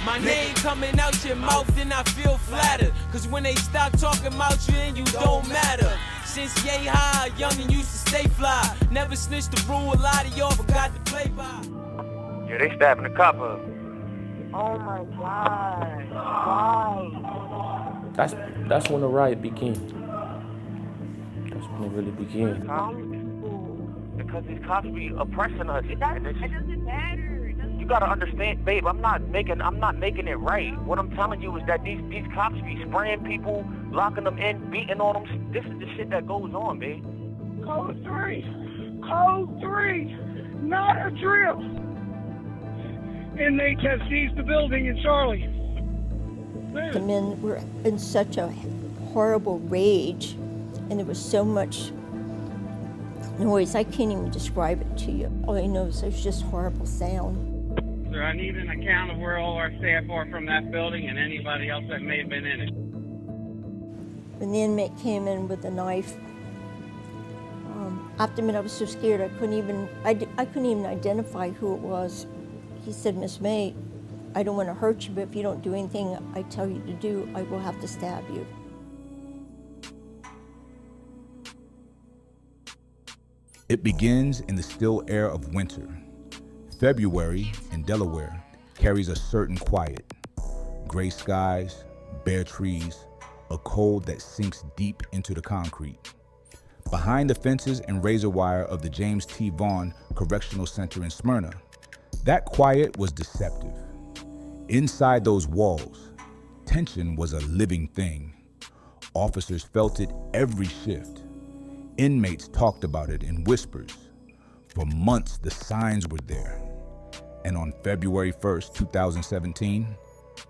My name coming out your mouth, then I feel flattered. Cause when they stop talking about you, then you don't matter. Since yay high, young and used to stay fly. Never snitched the rule, a lot of y'all forgot to play by. Yeah, they stabbing the cop up. Oh my God. Why? That's when the riot began. That's when it really began. Because these cops be oppressing us. It doesn't matter. You gotta understand, babe, I'm not making it right. What I'm telling you is that these cops be spraying people, locking them in, beating on them. This is the shit that goes on, babe. Code 3. Code 3. Not a drill. Inmates have seized the building in Charlie. The men were in such a horrible rage, and there was so much noise. I can't even describe it to you. All I know is there's just horrible sound. Sir, I need an account of where all our staff are from that building and anybody else that may have been in it. When the inmate came in with a knife, I have to admit I was so scared I couldn't even identify who it was. He said, "Miss May, I don't want to hurt you, but if you don't do anything I tell you to do, I will have to stab you." It begins in the still air of winter. February in Delaware carries a certain quiet. Gray skies, bare trees, a cold that sinks deep into the concrete. Behind the fences and razor wire of the James T. Vaughn Correctional Center in Smyrna, that quiet was deceptive. Inside those walls, tension was a living thing. Officers felt it every shift. Inmates talked about it in whispers. For months, the signs were there. And on February 1st, 2017,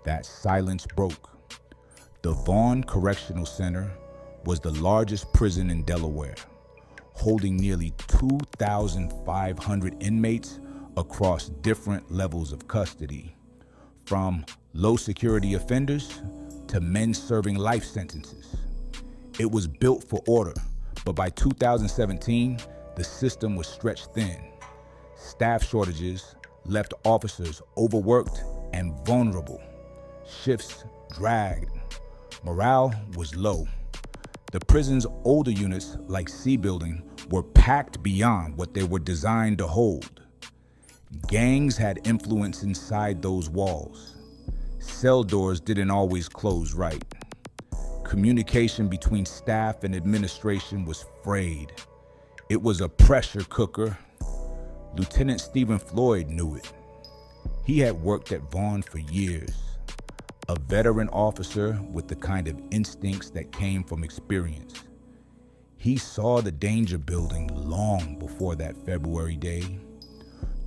that silence broke. The Vaughn Correctional Center was the largest prison in Delaware, holding nearly 2,500 inmates across different levels of custody, from low-security offenders to men serving life sentences. It was built for order, but by 2017, the system was stretched thin. Staff shortages left officers overworked and vulnerable. Shifts dragged. Morale was low. The prison's older units, like C Building, were packed beyond what they were designed to hold. Gangs had influence inside those walls. Cell doors didn't always close right. Communication between staff and administration was frayed. It was a pressure cooker. Lieutenant Steven Floyd knew it. He had worked at Vaughn for years, a veteran officer with the kind of instincts that came from experience. He saw the danger building long before that February day.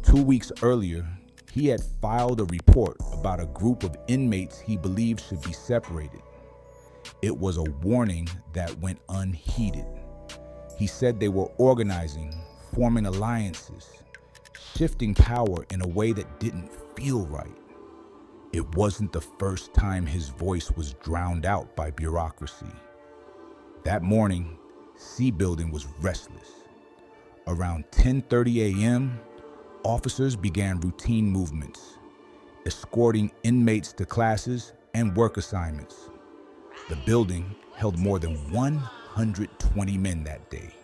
2 weeks earlier, he had filed a report about a group of inmates he believed should be separated. It was a warning that went unheeded. He said they were organizing, forming alliances, shifting power in a way that didn't feel right. It wasn't the first time his voice was drowned out by bureaucracy. That morning, C Building was restless. Around 10:30 a.m., officers began routine movements, escorting inmates to classes and work assignments. The building held more than 120 men that day.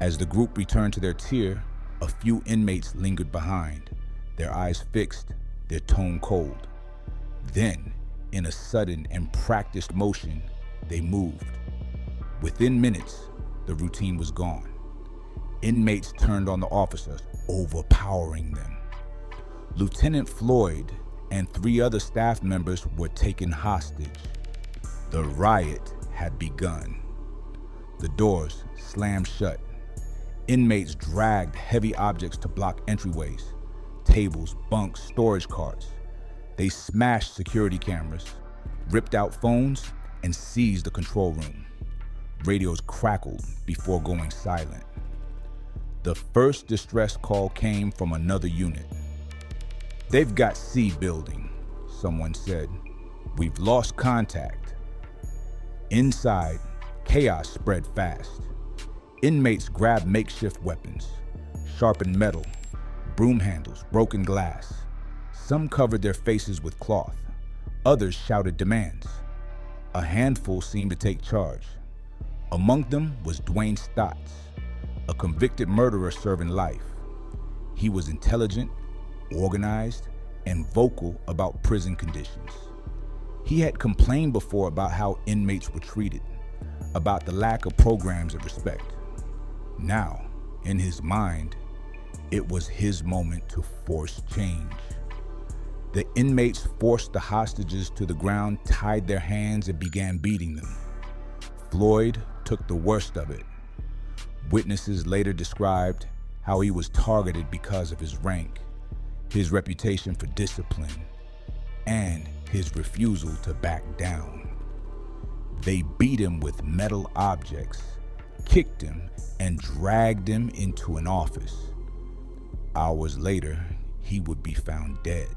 As the group returned to their tier, a few inmates lingered behind, their eyes fixed, their tone cold. Then, in a sudden and practiced motion, they moved. Within minutes, the routine was gone. Inmates turned on the officers, overpowering them. Lieutenant Floyd and 3 other staff members were taken hostage. The riot had begun. The doors slammed shut. Inmates dragged heavy objects to block entryways, tables, bunks, storage carts. They smashed security cameras, ripped out phones, and seized the control room. Radios crackled before going silent. The first distress call came from another unit. "They've got C Building," someone said. "We've lost contact." Inside, chaos spread fast. Inmates grabbed makeshift weapons, sharpened metal, broom handles, broken glass. Some covered their faces with cloth. Others shouted demands. A handful seemed to take charge. Among them was Dwayne Staats, a convicted murderer serving life. He was intelligent, organized, and vocal about prison conditions. He had complained before about how inmates were treated, about the lack of programs of respect. Now, in his mind, it was his moment to force change. The inmates forced the hostages to the ground, tied their hands, and began beating them. Floyd took the worst of it. Witnesses later described how he was targeted because of his rank, his reputation for discipline, and his refusal to back down. They beat him with metal objects, kicked him, and dragged him into an office. Hours later, he would be found dead.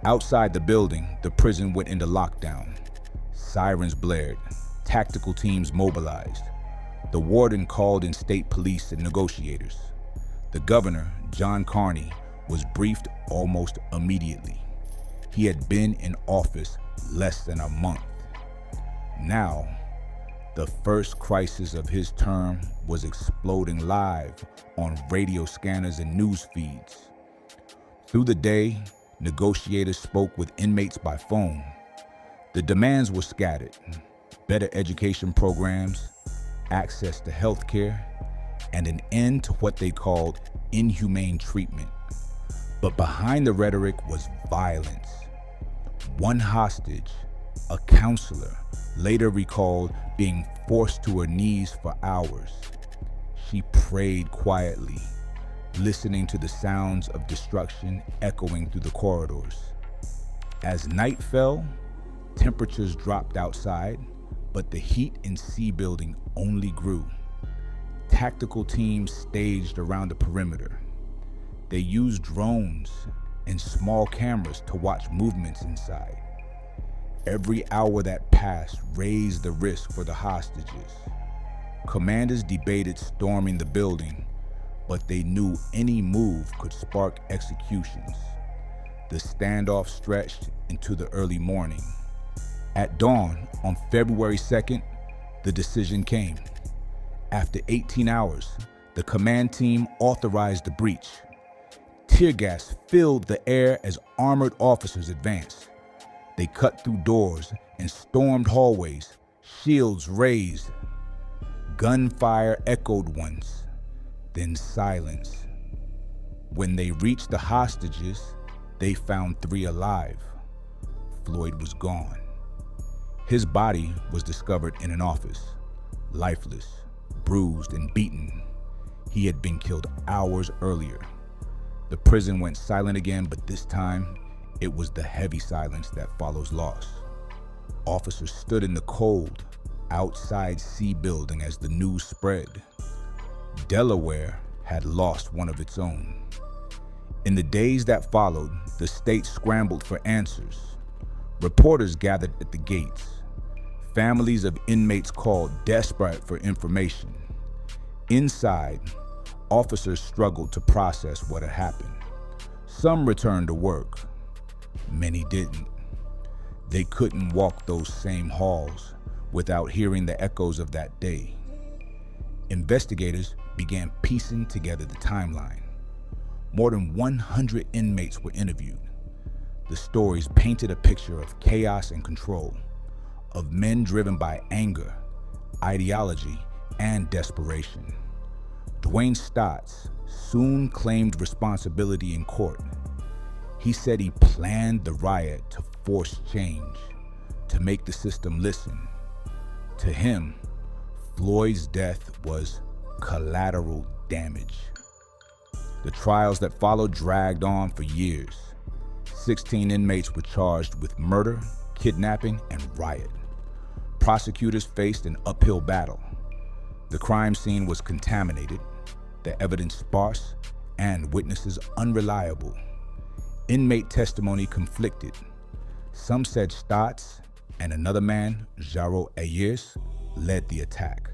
Outside the building, the prison went into lockdown. Sirens blared, tactical teams mobilized. The warden called in state police and negotiators. The governor, John Carney, was briefed almost immediately. He had been in office less than a month. Now, the first crisis of his term was exploding live on radio scanners and news feeds. Through the day, negotiators spoke with inmates by phone. The demands were scattered: better education programs, access to health care, and an end to what they called inhumane treatment. But behind the rhetoric was violence. One hostage, a counselor, later recalled being forced to her knees for hours. She prayed quietly, listening to the sounds of destruction echoing through the corridors. As night fell, temperatures dropped outside, but the heat in C building only grew. Tactical teams staged around the perimeter. They used drones and small cameras to watch movements inside. Every hour that passed raised the risk for the hostages. Commanders debated storming the building, but they knew any move could spark executions. The standoff stretched into the early morning. At dawn on February 2nd, the decision came. After 18 hours, the command team authorized the breach. Tear gas filled the air as armored officers advanced. They cut through doors and stormed hallways, shields raised. Gunfire echoed once, then silence. When they reached the hostages, they found 3 alive. Floyd was gone. His body was discovered in an office, lifeless, bruised, and beaten. He had been killed hours earlier. The prison went silent again, but this time, it was the heavy silence that follows loss. Officers stood in the cold, outside C building as the news spread. Delaware had lost one of its own. In the days that followed, the state scrambled for answers. Reporters gathered at the gates. Families of inmates called, desperate for information. Inside, officers struggled to process what had happened. Some returned to work. Many didn't. They couldn't walk those same halls without hearing the echoes of that day. Investigators began piecing together the timeline. More than 100 inmates were interviewed. The stories painted a picture of chaos and control, of men driven by anger, ideology, and desperation. Dwayne Staats soon claimed responsibility in court. He said he planned the riot to force change, to make the system listen. To him, Floyd's death was collateral damage. The trials that followed dragged on for years. 16 inmates were charged with murder, kidnapping, and riot. Prosecutors faced an uphill battle. The crime scene was contaminated, the evidence sparse, and witnesses unreliable. Inmate testimony conflicted. Some said Staats and another man, Jaro Ayers, led the attack.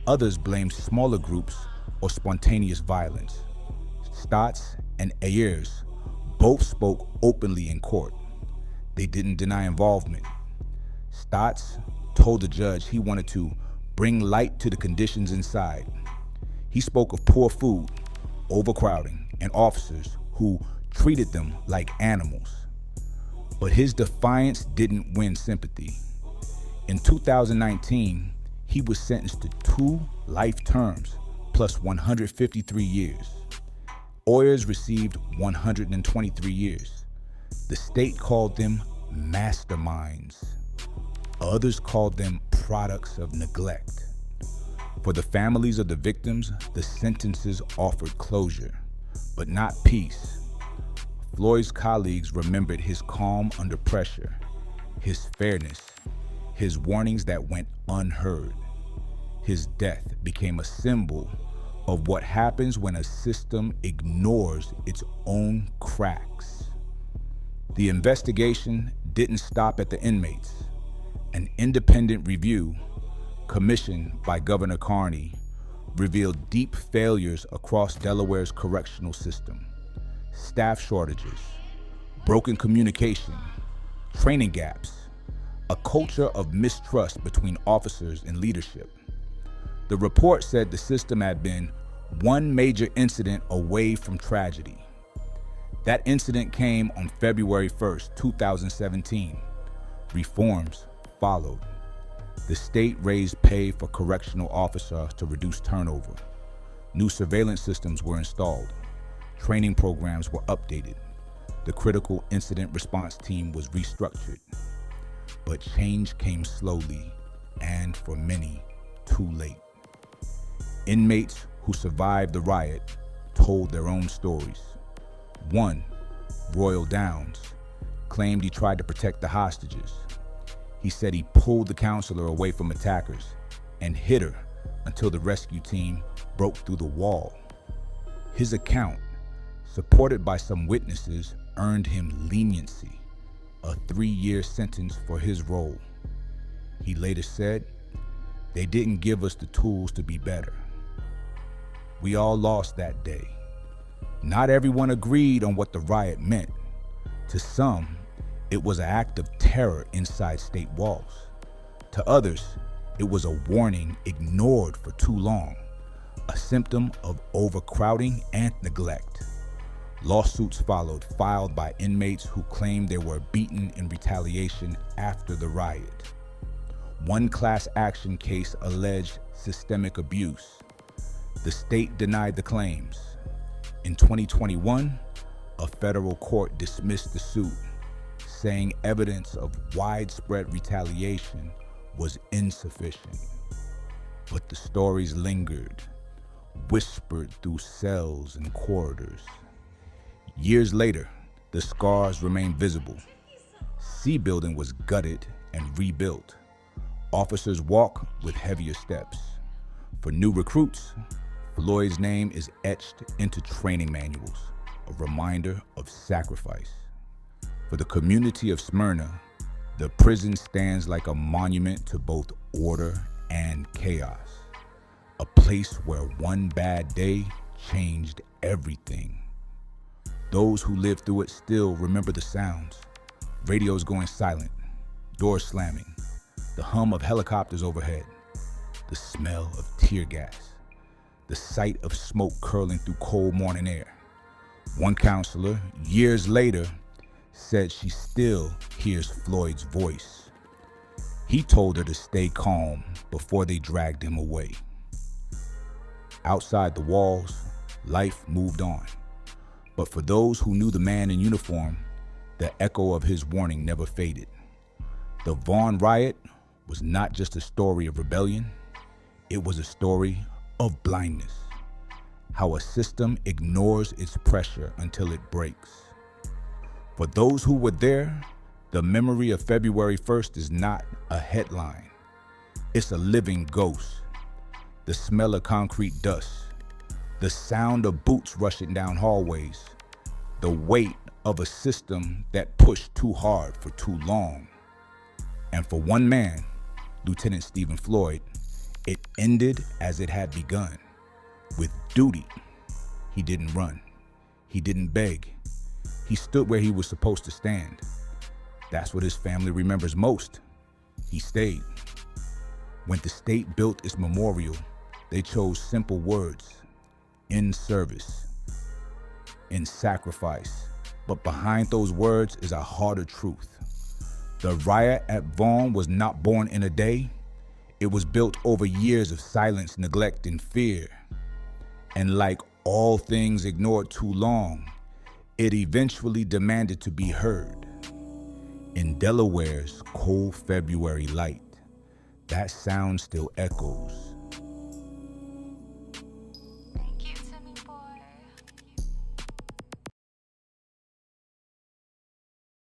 Others blamed smaller groups or spontaneous violence. Staats and Ayers Both spoke openly in court. They didn't deny involvement. Staats told the judge he wanted to bring light to the conditions inside. He spoke of poor food, overcrowding, and officers who treated them like animals. But his defiance didn't win sympathy. In 2019, he was sentenced to 2 life terms plus 153 years. Oyers received 123 years. The state called them masterminds. Others called them products of neglect. For the families of the victims, the sentences offered closure, but not peace. Floyd's colleagues remembered his calm under pressure, his fairness, his warnings that went unheard. His death became a symbol of what happens when a system ignores its own cracks. The investigation didn't stop at the inmates. An independent review commissioned by Governor Carney revealed deep failures across Delaware's correctional system. Staff shortages, broken communication, training gaps, a culture of mistrust between officers and leadership. The report said the system had been one major incident away from tragedy. That incident came on February 1st, 2017. Reforms followed. The state raised pay for correctional officers to reduce turnover. New surveillance systems were installed. Training programs were updated. The critical incident response team was restructured. But change came slowly, and for many, too late. Inmates who survived the riot told their own stories. One, Royal Downs, claimed he tried to protect the hostages. He said he pulled the counselor away from attackers and hit her until the rescue team broke through the wall. His account, supported by some witnesses, earned him leniency, a 3-year sentence for his role. He later said, "They didn't give us the tools to be better." We all lost that day. Not everyone agreed on what the riot meant. To some, it was an act of terror inside state walls. To others, it was a warning ignored for too long, a symptom of overcrowding and neglect. Lawsuits followed, filed by inmates who claimed they were beaten in retaliation after the riot. One class action case alleged systemic abuse. The state denied the claims. In 2021, a federal court dismissed the suit, saying evidence of widespread retaliation was insufficient. But the stories lingered, whispered through cells and corridors. Years later, the scars remained visible. C Building was gutted and rebuilt. Officers walk with heavier steps. For new recruits, Floyd's name is etched into training manuals, a reminder of sacrifice. For the community of Smyrna, the prison stands like a monument to both order and chaos, a place where one bad day changed everything. Those who lived through it still remember the sounds: radios going silent, doors slamming, the hum of helicopters overhead, the smell of tear gas, the sight of smoke curling through cold morning air. One counselor, years later, said she still hears Floyd's voice. He told her to stay calm before they dragged him away. Outside the walls, life moved on. But for those who knew the man in uniform, the echo of his warning never faded. The Vaughn riot was not just a story of rebellion, it was a story of blindness. How a system ignores its pressure until it breaks. For those who were there, the memory of February 1st is not a headline. It's a living ghost. The smell of concrete dust, the sound of boots rushing down hallways, the weight of a system that pushed too hard for too long. And for one man, Lieutenant Steven Floyd, it ended as it had begun, with duty. He didn't run. He didn't beg. He stood where he was supposed to stand. That's what his family remembers most. He stayed. When the state built its memorial, they chose simple words: in service, in sacrifice. But behind those words is a harder truth. The riot at Vaughn was not born in a day. It was built over years of silence, neglect, and fear. And like all things ignored too long, it eventually demanded to be heard. In Delaware's cold February light, that sound still echoes.